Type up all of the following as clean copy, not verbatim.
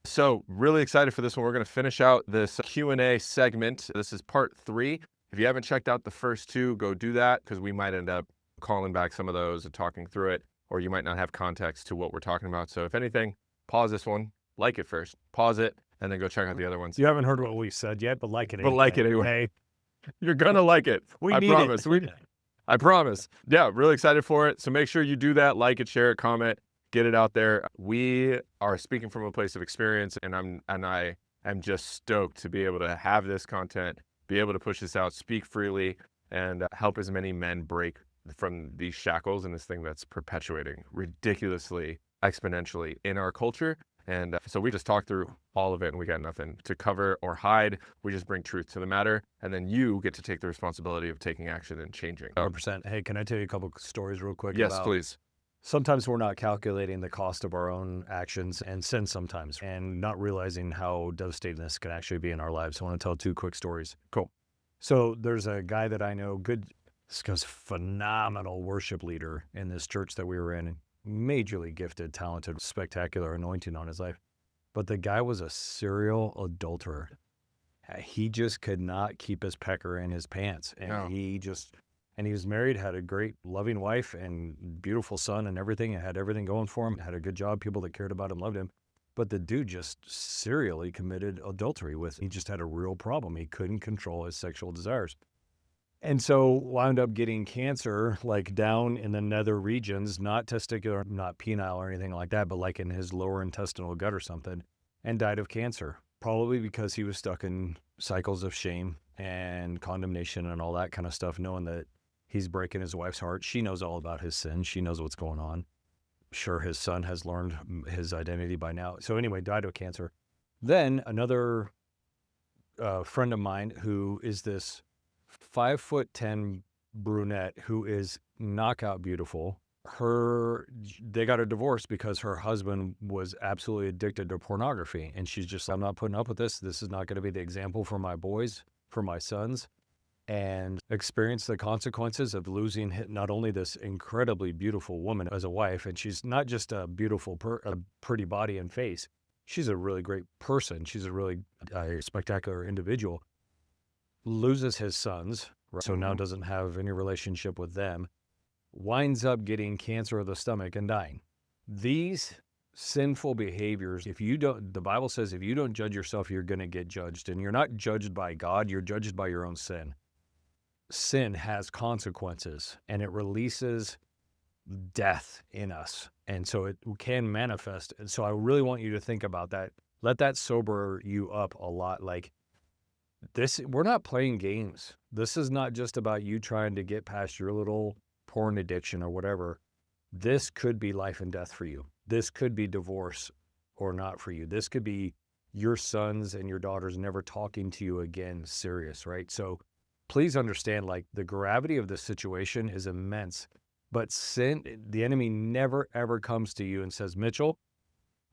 So really excited for this one. We're going to finish out this Q&A segment. This is part 3. If you haven't checked out the first 2, go do that because we might end up calling back some of those and talking through it, or you might not have context to what we're talking about. So if anything, pause this one, like it first, pause it, and then go check out the other ones. You haven't heard what we said yet, but like it But like it anyway. Okay? You're going to like it. We I need promise. it. I promise. Yeah, really excited for it. So make sure you do that, like it, share it, comment, get it out there. We are speaking from a place of experience, and I am just stoked to be able to have this content, be able to push this out, speak freely, and help as many men break from these shackles and this thing that's perpetuating ridiculously, exponentially in our culture. And so we just talked through all of it, and we got nothing to cover or hide. We just bring truth to the matter, and then you get to take the responsibility of taking action and changing. 100%. Hey, can I tell you a couple stories real quick? Yes, please. Sometimes we're not calculating the cost of our own actions and sin sometimes, and not realizing how devastating this can actually be in our lives. I want to tell 2 quick stories. Cool. So there's a guy that I know, this guy's phenomenal worship leader in this church that we were in. Majorly gifted, talented, spectacular anointing on his life. But the guy was a serial adulterer. He just could not keep his pecker in his pants. And No. he was married, had a great loving wife and beautiful son and everything, and had everything going for him, had a good job, people that cared about him loved him. But the dude just serially committed adultery he just had a real problem. He couldn't control his sexual desires. And so wound up getting cancer, like down in the nether regions, not testicular, not penile or anything like that, but like in his lower intestinal gut or something, and died of cancer. Probably because he was stuck in cycles of shame and condemnation and all that kind of stuff, knowing that he's breaking his wife's heart. She knows all about his sin. She knows what's going on. Sure, his son has learned his identity by now. So anyway, died of cancer. Then another friend of mine who is this 5'10" brunette who is knockout beautiful. They got a divorce because her husband was absolutely addicted to pornography. And she's just, I'm not putting up with this. This is not going to be the example for my boys, for my sons. And experienced the consequences of losing not only this incredibly beautiful woman as a wife, and she's not just a beautiful, a pretty body and face. She's a really great person. She's a really spectacular individual. Loses his sons, right? So now doesn't have any relationship with them, winds up getting cancer of the stomach and dying. These sinful behaviors, the Bible says if you don't judge yourself, you're going to get judged. And you're not judged by God, you're judged by your own sin. Sin has consequences, and it releases death in us. And so it can manifest. And so I really want you to think about that. Let that sober you up a lot. Like, we're not playing games. This is not just about you trying to get past your little porn addiction or whatever. This could be life and death for you. This could be divorce or not for you. This could be your sons and your daughters never talking to you again, serious, right? So please understand, like, the gravity of this situation is immense. But sin, the enemy never, ever comes to you and says, Mitchell,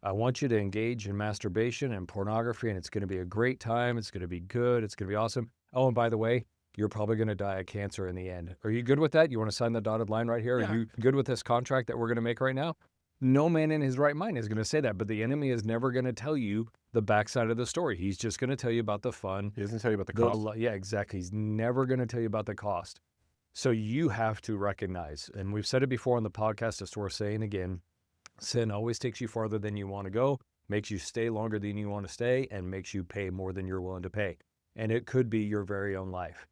I want you to engage in masturbation and pornography, and it's going to be a great time. It's going to be good. It's going to be awesome. Oh, and by the way, you're probably going to die of cancer in the end. Are you good with that? You want to sign the dotted line right here? Yeah. Are you good with this contract that we're going to make right now? No man in his right mind is going to say that, but the enemy is never going to tell you the backside of the story. He's just going to tell you about the fun. He doesn't tell you about the cost. Yeah, exactly. He's never going to tell you about the cost. So you have to recognize, and we've said it before on the podcast, it's worth saying again, sin always takes you farther than you want to go, makes you stay longer than you want to stay, and makes you pay more than you're willing to pay. And it could be your very own life.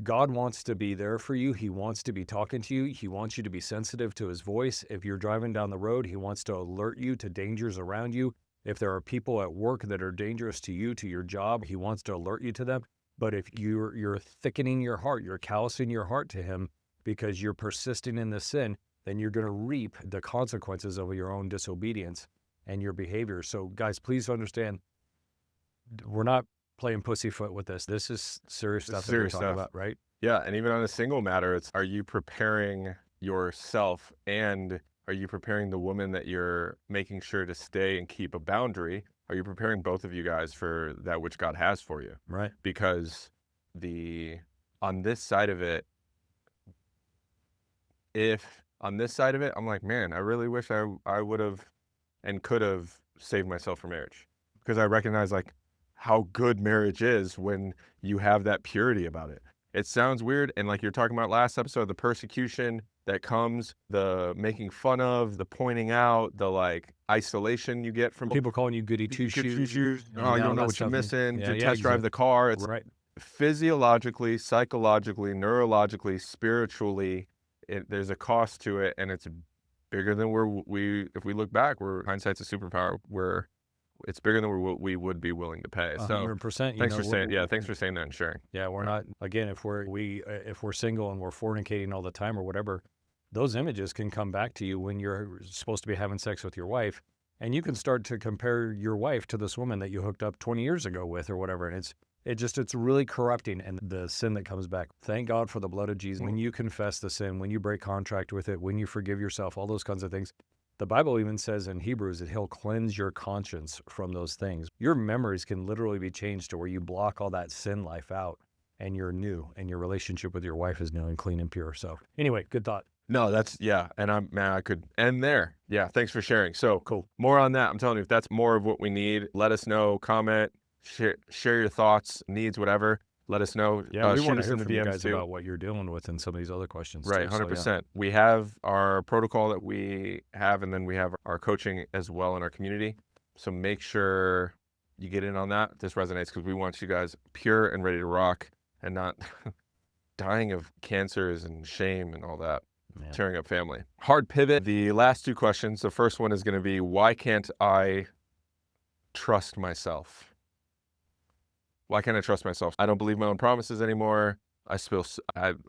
God wants to be there for you. He wants to be talking to you. He wants you to be sensitive to his voice. If you're driving down the road, he wants to alert you to dangers around you. If there are people at work that are dangerous to you, to your job, he wants to alert you to them. But if you're thickening your heart, you're callousing your heart to him because you're persisting in the sin, then you're going to reap the consequences of your own disobedience and your behavior. So guys, please understand, we're not playing pussyfoot with this. This is serious stuff that we're talking about, right? Yeah, and even on a single matter, it's, are you preparing yourself and are you preparing the woman that you're making sure to stay and keep a boundary? Are you preparing both of you guys for that which God has for you? Right. Because on this side of it, I'm like, man, I really wish I would have and could have saved myself from marriage. because I recognize like how good marriage is when you have that purity about it. It sounds weird, and like you're talking about last episode, the persecution that comes, the making fun of, the pointing out, the like isolation you get from People calling you goody two shoes. oh, you Yeah, all don't know that what you're stuff. missing. Yeah, To yeah, test drive exactly. the car, it's Right. physiologically, psychologically, neurologically, spiritually, there's a cost to it, and it's bigger than if we look back, hindsight's a superpower, where it's bigger than we would be willing to pay. So 100%. thanks for saying, yeah, thanks for saying that and sharing. Yeah, we're Yeah. not, again, if we're single and we're fornicating all the time or whatever, those images can come back to you when you're supposed to be having sex with your wife, and you can start to compare your wife to this woman that you hooked up 20 years ago with or whatever, and it's really corrupting, and the sin that comes back. Thank God for the blood of Jesus. When you confess the sin, when you break contract with it, when you forgive yourself, all those kinds of things. The Bible even says in Hebrews that he'll cleanse your conscience from those things. Your memories can literally be changed to where you block all that sin life out and you're new, and your relationship with your wife is new and clean and pure. So anyway, good thought. No, that's, yeah, and I could end there. Yeah, thanks for sharing. So Cool. more on that. I'm telling you, if that's more of what we need, let us know, comment, share your thoughts, needs, whatever. Let us know. Yeah, we Shoot want to us hear in the from you DMs guys too. about what you're dealing with and some of these other questions Right, too. So yeah. 100%. We have our protocol that we have, and then we have our coaching as well in our community. So make sure you get in on that. This resonates because we want you guys pure and ready to rock and not dying of cancers and shame and all that, Yeah. tearing up family. Hard pivot. The last two questions. The first one is going to be, why can't I trust myself? Why can't I trust myself? I don't believe my own promises anymore. I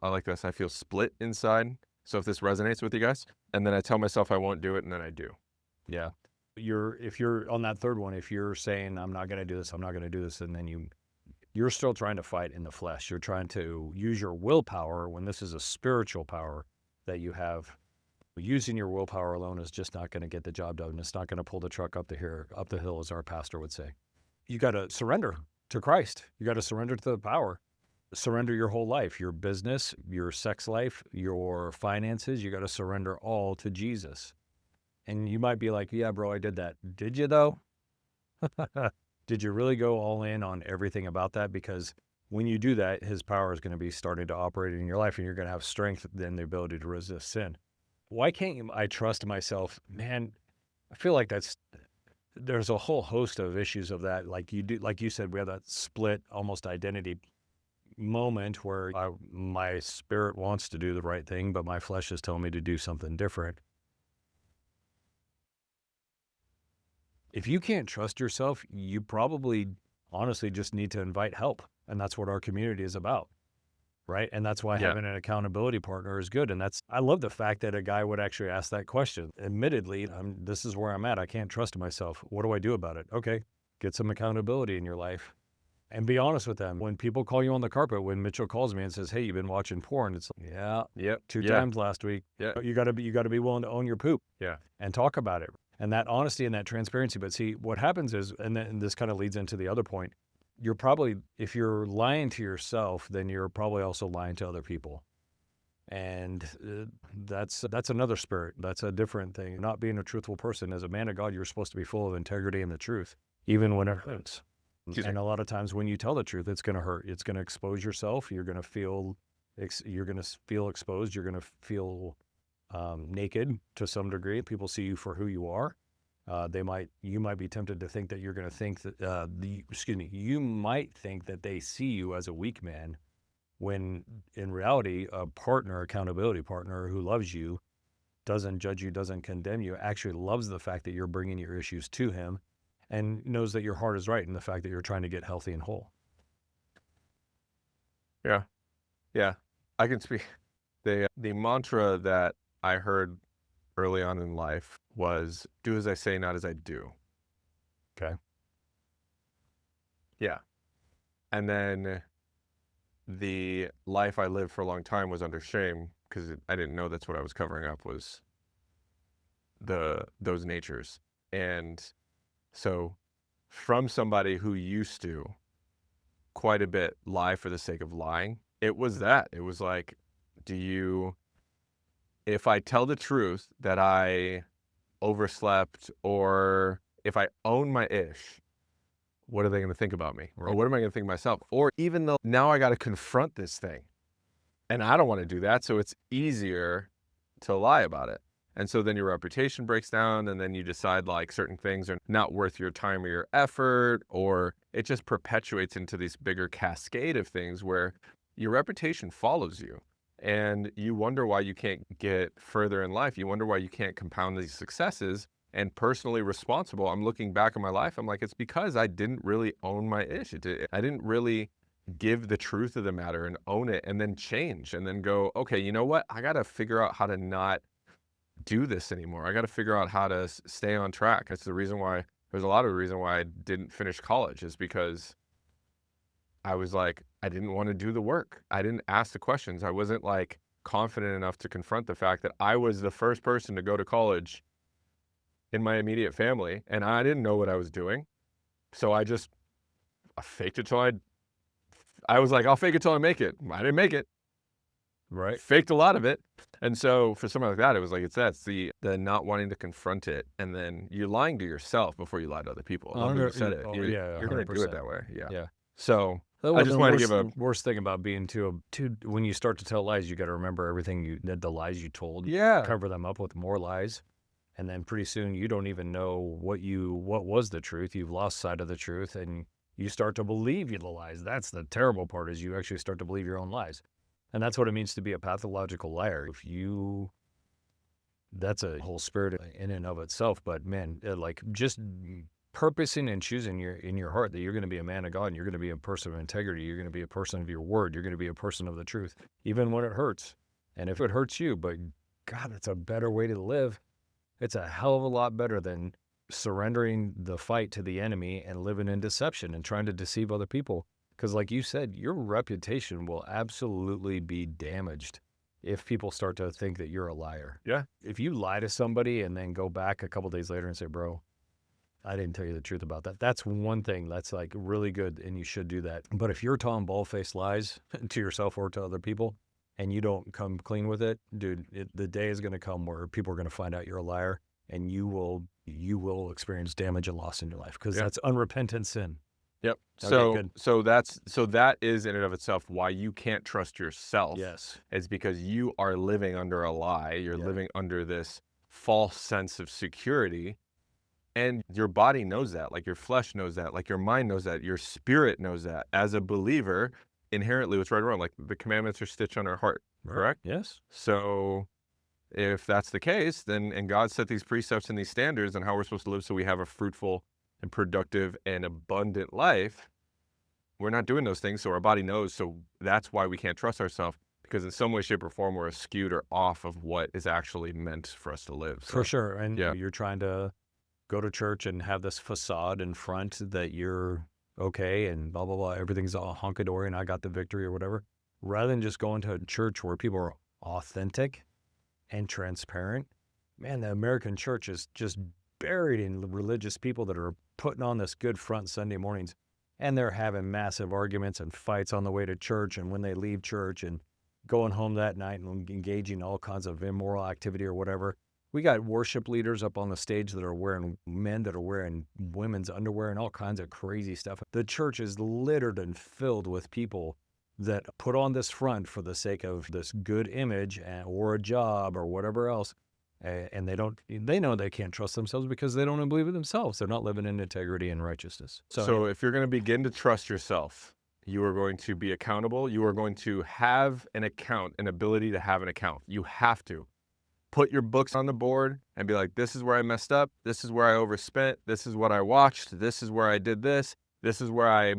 like this. I feel split inside. So if this resonates with you guys, and then I tell myself I won't do it, and then I do. Yeah. If you're on that third one, if you're saying, I'm not going to do this, I'm not going to do this, and then you're still trying to fight in the flesh. You're trying to use your willpower when this is a spiritual power that you have. Using your willpower alone is just not going to get the job done. It's not going to pull the truck up the hill, as our pastor would say. You got to surrender to Christ. You got to surrender to the power. Surrender your whole life, your business, your sex life, your finances. You got to surrender all to Jesus. And you might be like, yeah, bro, I did that. Did you though? Did you really go all in on everything about that? Because when you do that, his power is going to be starting to operate in your life, and you're going to have strength and the ability to resist sin. Why can't I trust myself? Man, I feel like there's a whole host of issues of that. Like you said, we have that split almost identity moment where my spirit wants to do the right thing, but my flesh is telling me to do something different. If you can't trust yourself, you probably honestly just need to invite help. And that's what our community is about. Right. And that's why Yeah. having an accountability partner is good. And I love the fact that a guy would actually ask that question. Admittedly, this is where I'm at. I can't trust myself. What do I do about it? Okay. Get some accountability in your life and be honest with them. When people call you on the carpet, when Mitchell calls me and says, hey, you've been watching porn. It's like, yeah, Yep. 2 Yeah. times last week. Yeah. You gotta be willing to own your poop. Yeah. And talk about it. And that honesty and that transparency. But see, what happens is, and this kind of leads into the other point, if you're lying to yourself, then you're probably also lying to other people. And that's another spirit. That's a different thing. Not being a truthful person. As a man of God, you're supposed to be full of integrity and the truth, even when it hurts. And a lot of times when you tell the truth, it's going to hurt. It's going to expose yourself. You're going to feel exposed. You're going to feel naked to some degree. People see you for who you are. You might be tempted to think that you're going to think that you might think that they see you as a weak man, when in reality, a accountability partner who loves you, doesn't judge you, doesn't condemn you, actually loves the fact that you're bringing your issues to him, and knows that your heart is right in the fact that you're trying to get healthy and whole. Yeah. Yeah. I can speak. The mantra that I heard early on in life was, do as I say, not as I do. Okay. Yeah. And then the life I lived for a long time was under shame, because I didn't know that's what I was covering up, was those natures. And so from somebody who used to quite a bit lie for the sake of lying, it was like, if I tell the truth that I overslept, or if I own my ish, what are they going to think about me? Or Right. what am I going to think of myself? Or even though now I got to confront this thing and I don't want to do that. So it's easier to lie about it. And so then your reputation breaks down, and then you decide like certain things are not worth your time or your effort, or it just perpetuates into this bigger cascade of things where your reputation follows you. And you wonder why you can't get further in life. You wonder why you can't compound these successes. And personally responsible, I'm looking back on my life, I'm like, it's because I didn't really own my ish. I didn't really give the truth of the matter and own it, and then change and then go, okay, you know what? I got to figure out how to not do this anymore. I got to figure out how to stay on track. That's the reason why there's a lot of the reason why I didn't finish college is because I was like, I didn't want to do the work. I didn't ask the questions. I wasn't like confident enough to confront the fact that I was the first person to go to college in my immediate family and I didn't know what I was doing. So I faked it till I was like, I'll fake it till I make it. I didn't make it. Right. Faked a lot of it. And so for something like that, it was like, that's the not wanting to confront it. And then you're lying to yourself before you lie to other people. I love that you said it. Yeah, You're going to do it 100%. that way. Yeah. Yeah. So The I just the wanted to worst give a, worst thing about being too when you start to tell lies, you gotta remember everything the lies you told, yeah, cover them up with more lies, and then pretty soon you don't even know what was the truth. You've lost sight of the truth, and you start to believe the lies. That's the terrible part is you actually start to believe your own lies. And that's what it means to be a pathological liar. That's a whole spirit in and of itself. But man, like just purposing and choosing in your heart that you're going to be a man of God and you're going to be a person of integrity. You're going to be a person of your word. You're going to be a person of the truth, even when it hurts. And if it hurts you, but God, it's a better way to live. It's a hell of a lot better than surrendering the fight to the enemy and living in deception and trying to deceive other people. Because, like you said, your reputation will absolutely be damaged if people start to think that you're a liar. yeah, If you lie to somebody and then go back a couple days later and say, bro, I didn't tell you the truth about that. That's one thing that's like really good, and you should do that. But if you're telling bald-faced lies to yourself or to other people, and you don't come clean with it, dude, the day is going to come where people are going to find out you're a liar, and you will experience damage and loss in your life because yeah. that's unrepentant sin. Yep. Okay, good. So that is in and of itself why you can't trust yourself. Yes. Is because you are living under a lie. You're Yep. living under this false sense of security. And your body knows that, like your flesh knows that, like your mind knows that, your spirit knows that. As a believer, inherently what's right or wrong, like the commandments are stitched on our heart, Right. correct? Yes. So if that's the case, then and God set these precepts and these standards and how we're supposed to live so we have a fruitful and productive and abundant life, we're not doing those things, so our body knows. So that's why we can't trust ourselves, because in some way, shape, or form, we're skewed or off of what is actually meant for us to live. For So sure. And yeah, you're trying to go to church and have this facade in front that you're okay and blah, blah, blah. Everything's all hunky-dory and I got the victory or whatever. Rather than just going to a church where people are authentic and transparent, man, the American church is just buried in religious people that are putting on this good front Sunday mornings. And they're having massive arguments and fights on the way to church and when they leave church and going home that night and engaging in all kinds of immoral activity or whatever. We got worship leaders up on the stage that are wearing men that are wearing women's underwear and all kinds of crazy stuff. The church is littered and filled with people that put on this front for the sake of this good image or a job or whatever else. And they know they can't trust themselves because they don't believe it themselves. They're not living in integrity and righteousness. So if you're going to begin to trust yourself, you are going to be accountable. You are going to have an account, an ability to have an account. You have to put your books on the board and be like, this is where I messed up. This is where I overspent. This is what I watched. This is where I did this. This is where I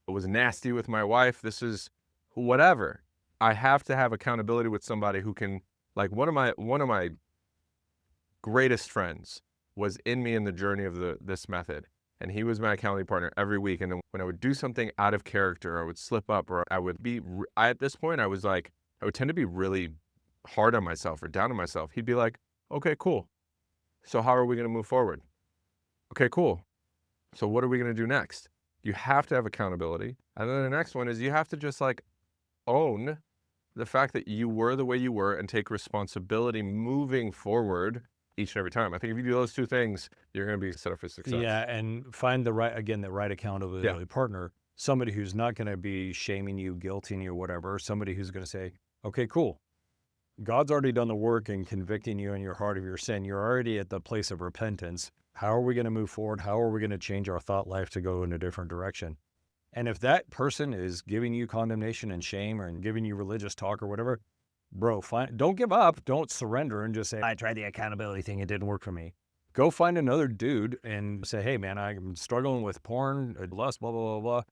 was nasty with my wife. This is whatever. I have to have accountability with somebody who can, like one of my greatest friends was in me in the journey of this method. And he was my accountability partner every week. And then when I would do something out of character, I would slip up, or I would be, at this point, I was like, I would tend to be really hard on myself or down on myself. He'd be like, okay, cool. So how are we going to move forward? Okay, cool. So what are we going to do next? You have to have accountability. And then the next one is you have to just like own the fact that you were the way you were and take responsibility moving forward each and every time. I think if you do those two things, you're going to be set up for success. Yeah, and find the right accountability partner, somebody who's not going to be shaming you, guilting you, whatever. Somebody who's going to say, "Okay, cool. God's already done the work in convicting you in your heart of your sin. You're already at the place of repentance. How are we going to move forward? How are we going to change our thought life to go in a different direction?" And if that person is giving you condemnation and shame or giving you religious talk or whatever, bro, don't give up. Don't surrender and just say, "I tried the accountability thing. It didn't work for me." Go find another dude and say, "Hey, man, I'm struggling with porn, lust, blah, blah, blah, blah.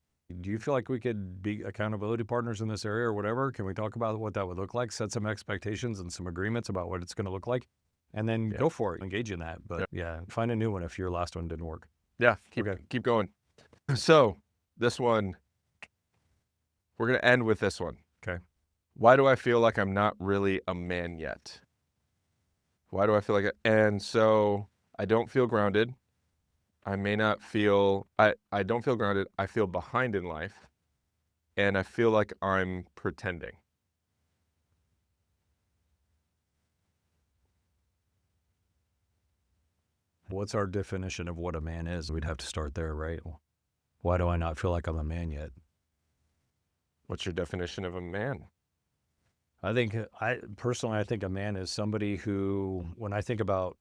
Do you feel like we could be accountability partners in this area or whatever? Can we talk about what that would look like? Set some expectations and some agreements about what it's going to look like, and then go for it. Engage in that." But find a new one if your last one didn't work. Yeah, keep going. So this one, we're going to end with this one. Okay. Why do I feel like I'm not really a man yet? Why do I feel like it? And so I don't feel grounded. I may not feel, I don't feel grounded. I feel behind in life. And I feel like I'm pretending. What's our definition of what a man is? We'd have to start there, right? Why do I not feel like I'm a man yet? What's your definition of a man? I think, personally, I think a man is somebody who, when I think about,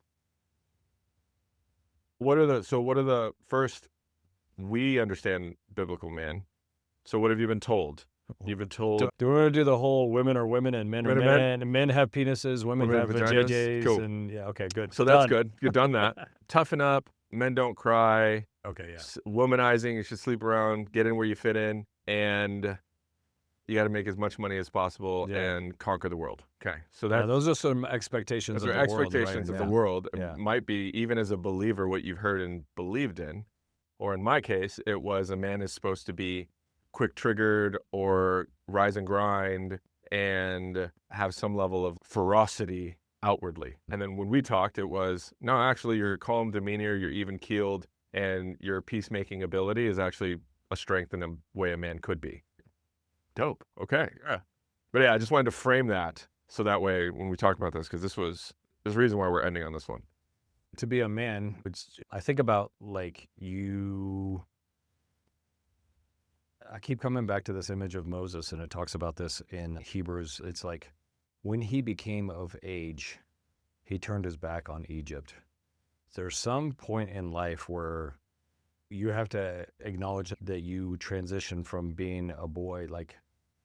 what are the first, we understand biblical man. So what have you been told? You've been told. Do we want to do the whole women are women and men are men, and men have penises, women have vaginas? JJs, Cool. and okay, good. So that's good. You've done that. Toughen up. Men don't cry. Okay, yeah. Womanizing. You should sleep around. Get in where you fit in, and you got to make as much money as possible and conquer the world. Okay, so those are some expectations. Those are expectations of the world. Yeah. It might be, even as a believer, what you've heard and believed in, or in my case, it was a man is supposed to be quick-triggered or rise and grind and have some level of ferocity outwardly. And then when we talked, it was, no, actually, your calm demeanor, your even-keeled, and your peacemaking ability is actually a strength in the way a man could be. Dope. Okay. Yeah. But yeah, I just wanted to frame that so that way when we talk about this, because there's a reason why we're ending on this one. To be a man, I think about like you. I keep coming back to this image of Moses, and it talks about this in Hebrews. It's like when he became of age, he turned his back on Egypt. There's some point in life where you have to acknowledge that you transition from being a boy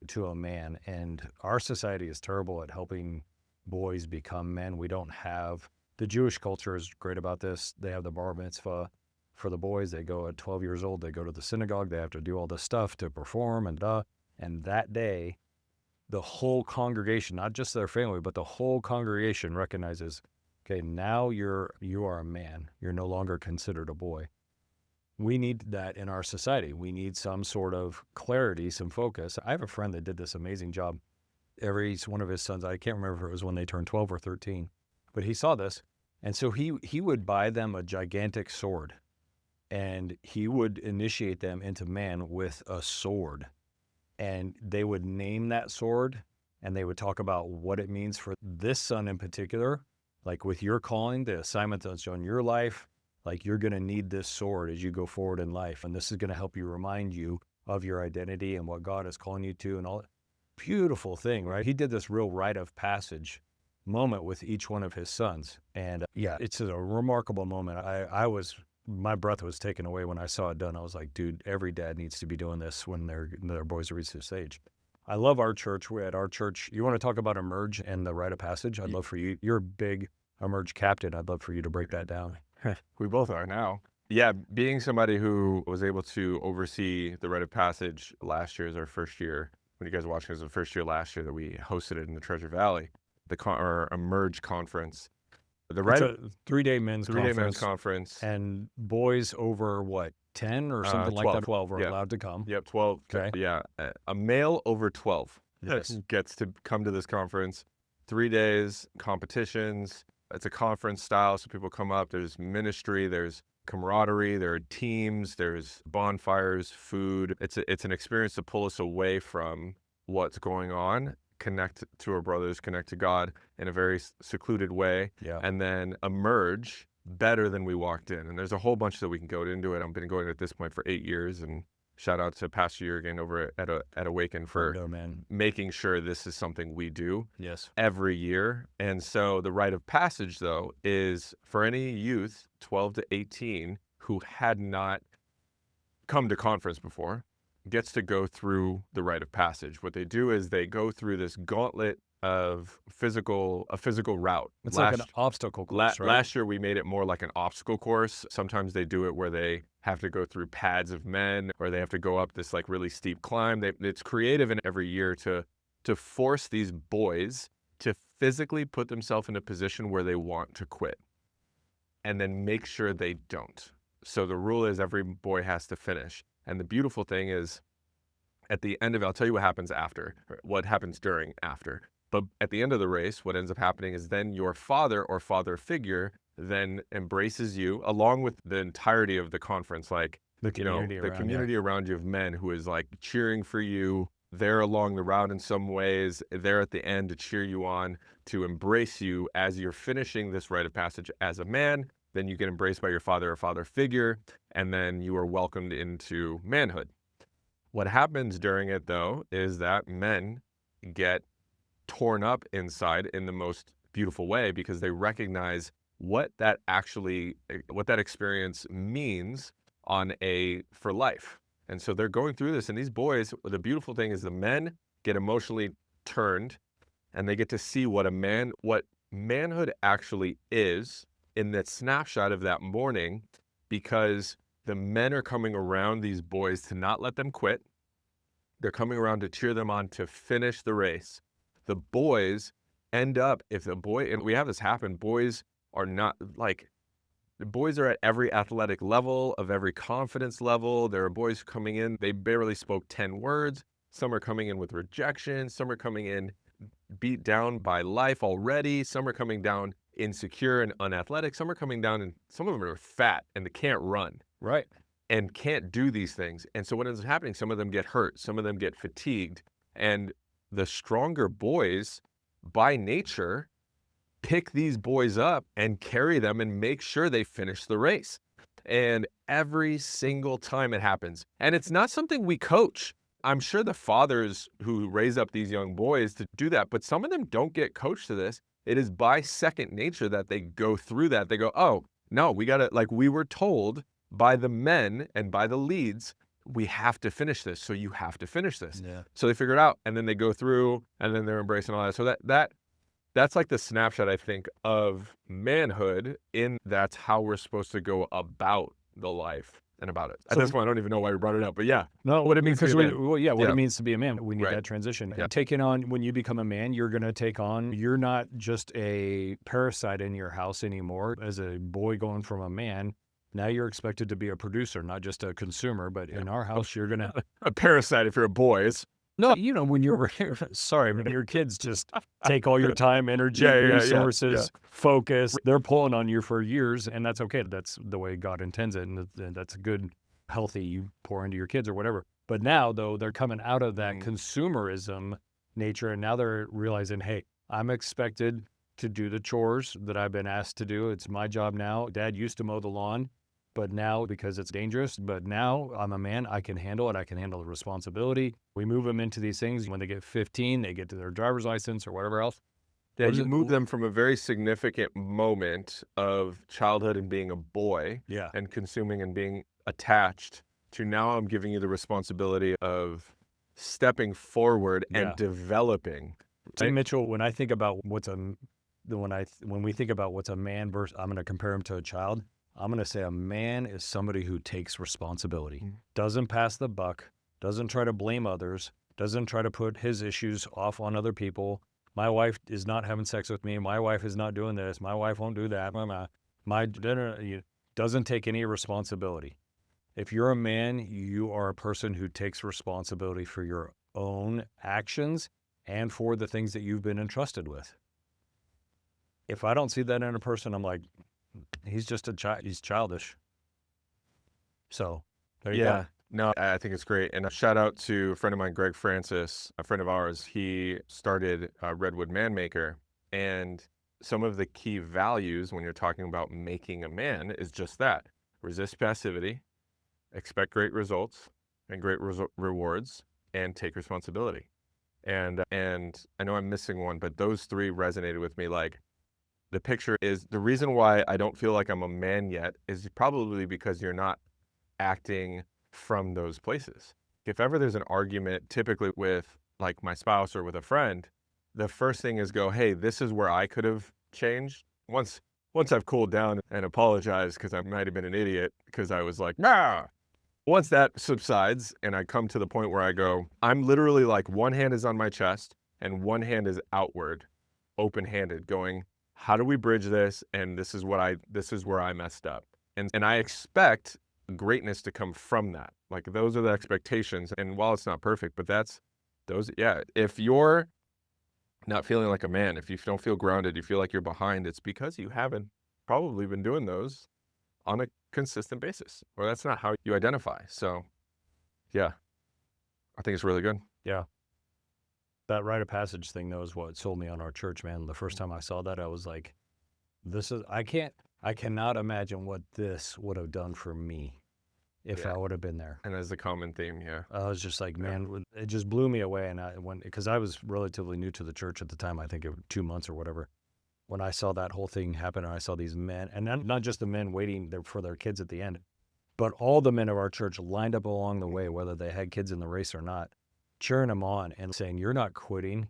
to a man. And our society is terrible at helping boys become men. We don't have, the Jewish culture is great about this. They have the bar mitzvah for the boys. They go at 12 years old, they go to the synagogue, they have to do all this stuff to perform and that day, the whole congregation, not just their family, but the whole congregation recognizes, okay, now you are a man. You're no longer considered a boy. We need that in our society. We need some sort of clarity, some focus. I have a friend that did this amazing job. Every one of his sons, I can't remember if it was when they turned 12 or 13, but he saw this. And so he would buy them a gigantic sword, and he would initiate them into man with a sword. And they would name that sword, and they would talk about what it means for this son in particular, like with your calling, the assignment that's on your life. Like, you're going to need this sword as you go forward in life. And this is going to help you remind you of your identity and what God is calling you to and all. Beautiful thing, right? He did this real rite of passage moment with each one of his sons. And it's a remarkable moment. My breath was taken away when I saw it done. I was like, dude, every dad needs to be doing this when their boys reach this age. I love our church. We're at our church. You want to talk about emerge and the rite of passage? I'd love for you. You're a big emerge captain. I'd love for you to break that down. We both are now. Yeah, being somebody who was able to oversee the rite of passage last year is our first year. When you guys are watching, it was the first year last year that we hosted it in the Treasure Valley, our Emerge conference. It's a 3-day men's conference. And boys over what, 10 or something 12. like that? 12 are allowed to come. Yep, 12. Okay. Yeah, a male over 12 gets to come to this conference. 3 days, competitions. It's a conference style, so people come up. There's ministry, there's camaraderie, there are teams, there's bonfires, food. It's an experience to pull us away from what's going on connect to our brothers, connect to God in a very secluded way, Yeah. and then emerge better than we walked in. And there's a whole bunch that we can go into it. I've been going at this point for 8 years, and shout out to Pastor Jurgen over at Awaken for No, man. making sure this is something we do Yes. every year. And so the rite of passage, though, is for any youth 12 to 18 who had not come to conference before, gets to go through the rite of passage. What they do is they go through this gauntlet of a physical route. It's like an obstacle course, right? Last year we made it more like an obstacle course. Sometimes they do it where they have to go through pads of men, or they have to go up this like really steep climb. It's creative in every year to force these boys to physically put themselves in a position where they want to quit, and then make sure they don't. So the rule is every boy has to finish. And the beautiful thing is, at the end of it, I'll tell you what happens after, or what happens during after. But at the end of the race, what ends up happening is then your father or father figure then embraces you along with the entirety of the conference, like The community the around, community around you of men who is like cheering for you. They're along the route in some ways. They're at the end to cheer you on, to embrace you as you're finishing this rite of passage as a man. Then you get embraced by your father or father figure, and then you are welcomed into manhood. What happens during it, though, is that men get torn up inside in the most beautiful way, because they recognize what that experience means for life. And so they're going through this, and these boys, the beautiful thing is the men get emotionally turned, and they get to see what manhood actually is in that snapshot of that morning, because the men are coming around these boys to not let them quit. They're coming around to cheer them on to finish the race. The boys end up, and we have this happen, boys are not like, the boys are at every athletic level, of every confidence level. There are boys coming in, they barely spoke 10 words. Some are coming in with rejection. Some are coming in beat down by life already. Some are coming down insecure and unathletic. Some are coming down, and some of them are fat and they can't run. Right. And can't do these things. And so what ends up happening, some of them get hurt, some of them get fatigued. And the stronger boys, by nature, pick these boys up and carry them and make sure they finish the race. And every single time it happens. And it's not something we coach. I'm sure the fathers who raise up these young boys to do that, but some of them don't get coached to this. It is by second nature that they go through that. They go, oh, no, we got to, like, we were told by the men and by the leads, we have to finish this. So you have to finish this. Yeah. So they figure it out, and then they go through, and then they're embracing all that. So that's like the snapshot, I think, of manhood, in that's how we're supposed to go about the life and about it. At So- this point, I don't even know why we brought it up, but yeah. No, What it means to because be a man. what Yeah. it means to be a man. We need Right. that transition. Yeah. Taking on, when you become a man, you're not just a parasite in your house anymore. As a boy going from a man, now you're expected to be a producer, not just a consumer. But in our house, you're going to, A parasite if you're a boy. no, when you're, sorry, when your kids just take all your time, energy, Yeah. resources, focus, they're pulling on you for years, and that's okay. That's the way God intends it. And that's a good, healthy, you pour into your kids or whatever. But now, though, they're coming out of that consumerism nature, and now they're realizing, hey, I'm expected to do the chores that I've been asked to do. It's my job now. Dad used to mow the lawn, but now, because it's dangerous, but now I'm a man, I can handle it. I can handle the responsibility. We move them into these things. When they get 15, they get to their driver's license or whatever else. Yeah, you move them from a very significant moment of childhood and being a boy, Yeah. and consuming and being attached, to now I'm giving you the responsibility of stepping forward and developing. See, Mitchell, when I think about when we think about what's a man versus, I'm going to compare him to a child. I'm going to say a man is somebody who takes responsibility, doesn't pass the buck, doesn't try to blame others, doesn't try to put his issues off on other people. My wife is not having sex with me. My wife is not doing this. My wife won't do that. My dinner doesn't take any responsibility. If you're a man, you are a person who takes responsibility for your own actions and for the things that you've been entrusted with. If I don't see that in a person, I'm like, he's just a child. He's childish. So there you go. No, I think it's great. And a shout out to a friend of mine, Greg Francis, a friend of ours. He started Redwood Man Maker. And some of the key values when you're talking about making a man is just that: resist passivity, expect great results and great rewards, and take responsibility. And I know I'm missing one, but those three resonated with me. Like, the picture is the reason why I don't feel like I'm a man yet is probably because you're not acting from those places. If ever there's an argument, typically with like my spouse or with a friend, the first thing is go, hey, this is where I could have changed. Once I've cooled down and apologized because I might have been an idiot because I was like, nah. Once that subsides and I come to the point where I go, I'm literally like one hand is on my chest and one hand is outward, open-handed, going, how do we bridge this? And this is where I messed up. And I expect greatness to come from that. Like, those are the expectations. And while it's not perfect, but that's those, yeah. If you're not feeling like a man, if you don't feel grounded, you feel like you're behind, it's because you haven't probably been doing those on a consistent basis, or that's not how you identify. So yeah, I think it's really good. Yeah. That rite of passage thing, though, is what sold me on our church, man. The first time I saw that, I was like, I cannot imagine what this would have done for me if Yeah. I would have been there. And as a common theme, yeah. I was just like, Yeah. man, it just blew me away. And because I was relatively new to the church at the time, I think it was 2 months or whatever, when I saw that whole thing happen and I saw these men, and not just the men waiting there for their kids at the end, but all the men of our church lined up along the way, whether they had kids in the race or not, cheering them on and saying, you're not quitting.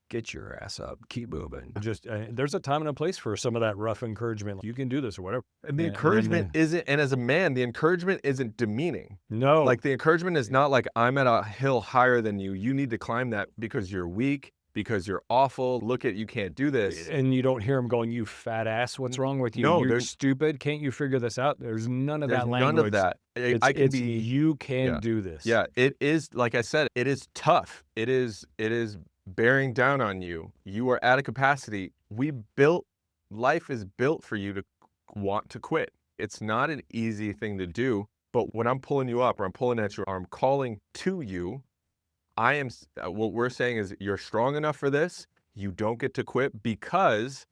Get your ass up. Keep moving. Just there's a time and a place for some of that rough encouragement. You can do this or whatever. And the encouragement isn't, and as a man, the encouragement isn't demeaning. No. Like, the encouragement is not like, I'm at a hill higher than you. You need to climb that because you're weak, because you're awful. Look at, you can't do this. And you don't hear him going, you fat ass. What's wrong with you? No, You're there's stupid. Can't you figure this out? There's none of that language. none of that. You can Yeah. do this. Yeah, it is, like I said, it is tough. It is bearing down on you. You are at a capacity. Life is built for you to want to quit. It's not an easy thing to do, but when I'm pulling you up or I'm pulling at you or I'm calling to you, what we're saying is, you're strong enough for this. You don't get to quit because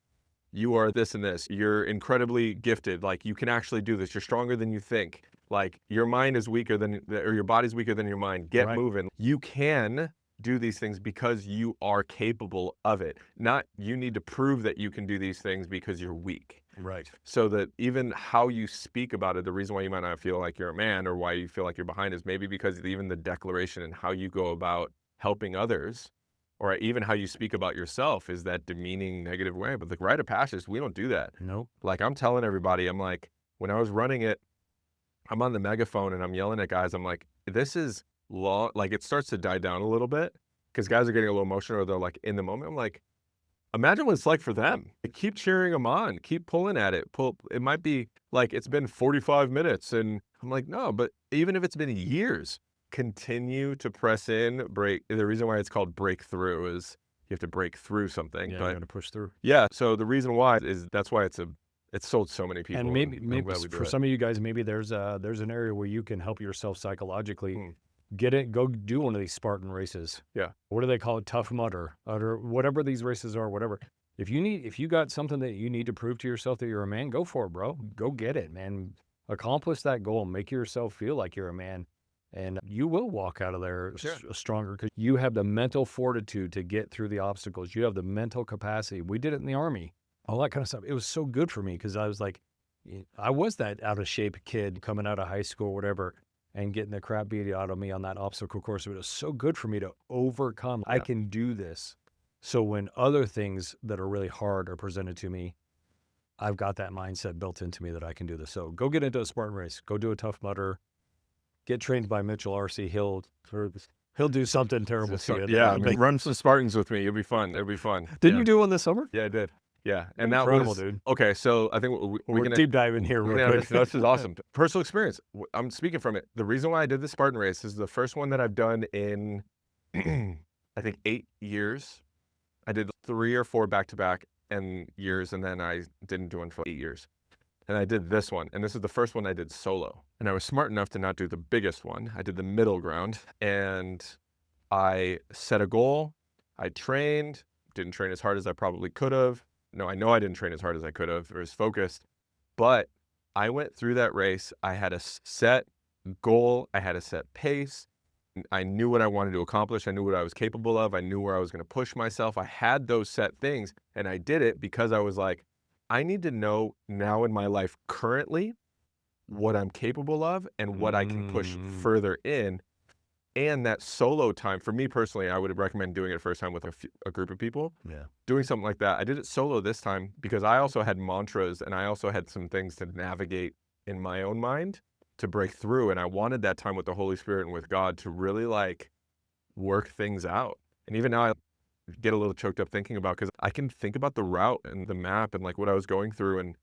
you are this and this. You're incredibly gifted. Like, you can actually do this. You're stronger than you think. Like, your mind is weaker or your body's weaker than your mind. Get moving. You can do these things because you are capable of it. Not you need to prove that you can do these things because you're weak. Right. So that even how you speak about it, the reason why you might not feel like you're a man or why you feel like you're behind is maybe because even the declaration and how you go about helping others, or even how you speak about yourself, is that demeaning, negative way. But the rite of passage, we don't do that. Nope. Like, I'm telling everybody, I'm like, when I was running it, I'm on the megaphone and I'm yelling at guys. I'm like, this is long. Like, it starts to die down a little bit because guys are getting a little emotional or they're like in the moment. I'm like, imagine what it's like for them. Keep cheering them on. Keep pulling at it. It might be like it's been 45 minutes. And I'm like, no, but even if it's been years, continue to press in, break. The reason why it's called breakthrough is you have to break through something. Yeah, but you got to push through. Yeah. So the reason why is that's why it's sold so many people. And maybe for some of you guys, maybe there's an area where you can help yourself psychologically. Go do one of these Spartan races. Yeah. What do they call it? Tough Mudder or whatever these races are, whatever. If you got something that you need to prove to yourself that you're a man, go for it, bro. Go get it, man. Accomplish that goal. Make yourself feel like you're a man. And you will walk out of there stronger because you have the mental fortitude to get through the obstacles. You have the mental capacity. We did it in the Army, all that kind of stuff. It was so good for me because I was like, I was that out of shape kid coming out of high school, whatever, and getting the crap beat out of me on that obstacle course. It was so good for me to overcome. I can do this. So when other things that are really hard are presented to me, I've got that mindset built into me that I can do this. So go get into a Spartan race. Go do a Tough Mudder. Get trained by Mitchell R.C. He'll do something terrible to you. Yeah, I mean, run some Spartans with me. It'll be fun. It'll be fun. Didn't you do one this summer? Yeah, I did. Yeah, and Incredible, that was dude. Okay. So I think we're deep diving here real quick. This is awesome. Personal experience. I'm speaking from it. The reason why I did the Spartan race is the first one that I've done in, I think, 8 years. I did 3 or 4 back-to-back years, and then I didn't do one for 8 years. and I did this one. And this is the first one I did solo. And I was smart enough to not do the biggest one. I did the middle ground, and I set a goal. I trained, didn't train as hard as I probably could have. No, I know I didn't train as hard as I could have or as focused, but I went through that race. I had a set goal. I had a set pace. I knew what I wanted to accomplish. I knew what I was capable of. I knew where I was going to push myself. I had those set things, and I did it because I was like, I need to know now in my life currently what I'm capable of and what I can push further in. And that solo time, for me personally, I would recommend doing it first time with a group of people. Yeah. Doing something like that. I did it solo this time because I also had mantras and I also had some things to navigate in my own mind to break through. And I wanted that time with the Holy Spirit and with God to really like work things out. And even now I get a little choked up thinking about, because I can think about the route and the map and like what I was going through, and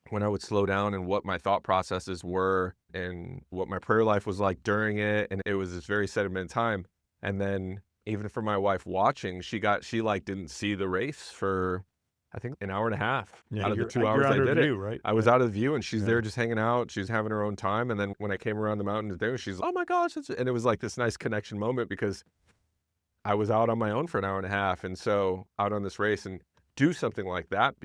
when I would slow down and what my thought processes were and what my prayer life was like during it. And it was this very sedimented time. And then even for my wife watching, she like didn't see the race for, I think, an hour and a half out of the 2 hours I did it. Right? I was out of view, and she's Yeah. there just hanging out. She's having her own time. And then when I came around the mountain today, she's, oh my gosh. And it was like this nice connection moment because I was out on my own for an hour and a half. And so out on this race, and do something like that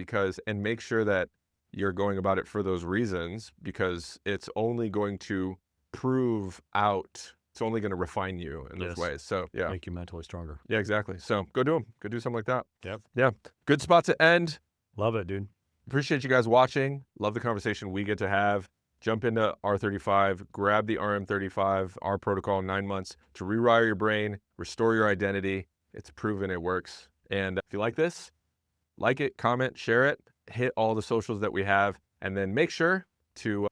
and make sure that you're going about it for those reasons, because it's only going to prove out. It's only going to refine you in those ways. So yeah. Make you mentally stronger. Yeah, exactly. So go do them. Go do something like that. Yep. Yeah. Good spot to end. Love it, dude. Appreciate you guys watching. Love the conversation we get to have. Jump into R35, grab the RM35, our protocol, 9 months to rewire your brain, restore your identity. It's proven it works. And if you like this, like it, comment, share it, hit all the socials that we have, and then make sure to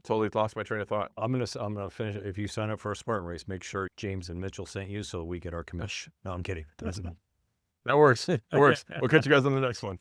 totally lost my train of thought. I'm gonna finish it. If you sign up for a Spartan race, make sure James and Mitchell sent you so we get our commission. No, I'm kidding. That works. It works. We'll catch you guys on the next one.